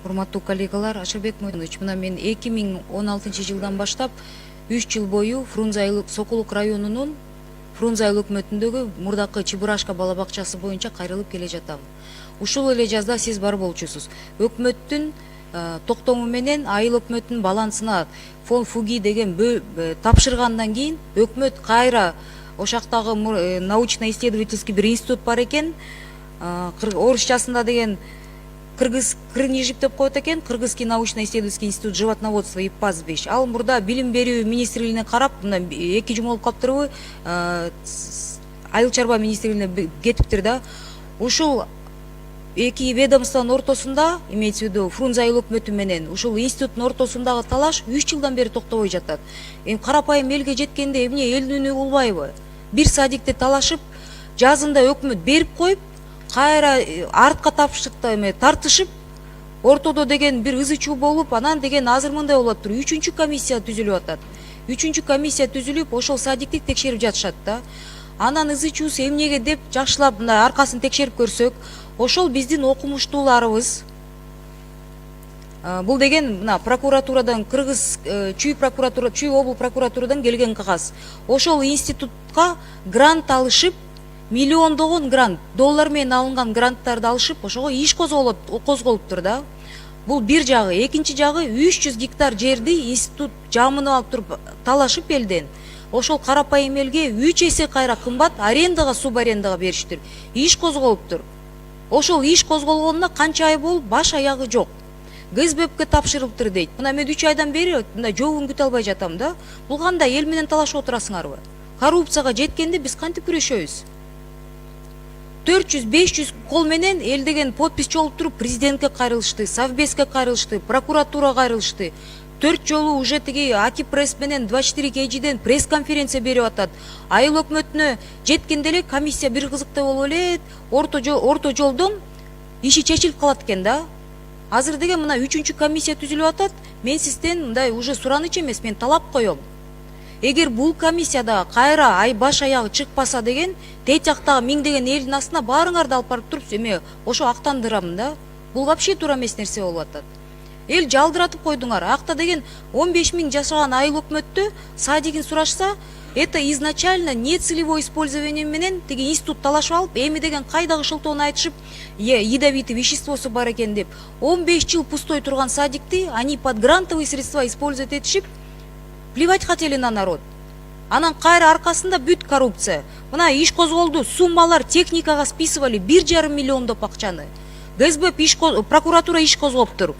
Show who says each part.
Speaker 1: Урматтуу коллегалар, Ашырбек Мойдонович, мына мен 2016-жылдан баштап 3 жыл бою Сокулук районунун Фрунзе айыл өкмөтүндөгү мурдакы Чебурашка бала бакчасы боюнча кайрылып келе жатам. Ушул эле жазда сиз бар болчусуз. Өкмөттүн токтому менен айыл өкмөтүнүн балансына фон Фуги деген тапшыргандан кийин өкмөт кайра ошактагы научно-исследовательский бир институт бар экен. Орусчасында деген Крынижип деп коет экен, Кыргызский научно-исследовательский институт животноводства и пастбищ. Ал мурда билим берүү министрлигине карап, мына 2 жыл болуп калыптырбы, айыл чарба министрлигине кетиптир да. Ушул эки ведомствонун ортосунда, имеется в виду Фрунзе айыл өкмөтү менен ушул институттун ортосундагы талаш 3 жылдан бери токтобой жатат. Карапайым элге жеткенде эмне элдин үнү болбайбы? Бир садикте талашып, жазында өкмөт берип коюп, кайра артка тартышып, ортодо деген бир ызы чуу болуп, анан деген азыр мындай болуп тур. 3-чү комиссия түзүлүп атат. 3-чү комиссия түзүлүп, ошол садикти текшерип жатышат да. Анан ызы чуусу эмнеге деп жакшылап мына аркасын текшерип көрсөк, ошол биздин окумуштууларыбыз. Бул деген мына прокуратурадан, Кыргыз Чүй обл прокуратурадан келген кагаз. Ошол институтка грант алышып, миллиондогон грант, доллар менен алынган гранттарды алышып, ошого иш козголуптур да. Бул бир жагы. Экинчи жагы 300 гектар жерди институт жамынып алып туруп талашып элден. Ошол карапайым элге 3 эсе кайра кымбат арендага, субарендага бериштир. Иш козголуптур. Ошол иш козголгонуна канча ай болуп, баш аягы жок. ГСБПке тапшырылыптыр дейт. Мына мен 3 айдан бери мына жообун күтө албай жатам да. Бул кандай эл менен талашып отурасыңарбы? Коррупцияга жеткенде биз кантип күрөшөбүз? 400-500 кол менен эл деген подпись чогултуп туруп президентке кайрылышты, совбезге кайрылышты, прокуратурага кайрылышты. 4 жолу уже тиги Аки пресс менен 24 KG'ден пресс-конференция берип атат. Айыл өкмөтүнө жеткенде эле комиссия бир кызыктай болуп элет, орто жолдон иши чечилип калат экен да. Азыр деген мына 3-чү комиссия түзүлүп атат. Мен сизден мындай уже сураныч эмес, мен талап коем. Эгер бул комиссияда кайра баш аягы чыкпаса деген, тет жактагы миңдеген элдин астына баарыңарды алып барып туруп эме ошо актандырам да. Бул вообще туура эмес нерсе болуп атат. Эл жалдыратып койдуңар. Акта деген 15 000 жашаган айыл өкмөттө садигин сурашса, это изначально не целевое использование менен тиги институт талашып алып, эми деген кайдагы шылтоону айтышып, ядовитый веществосу бар экен деп 15 жыл пустой турган садикти они под грантовые средства использовать этишип, плевать хотели на народ. Анан кайра аркасында бүт коррупция. Мына иш козголду, суммалар техникага списывали 1,5 миллиондоп акчаны. ГСБ прокуратура иш козгоптур.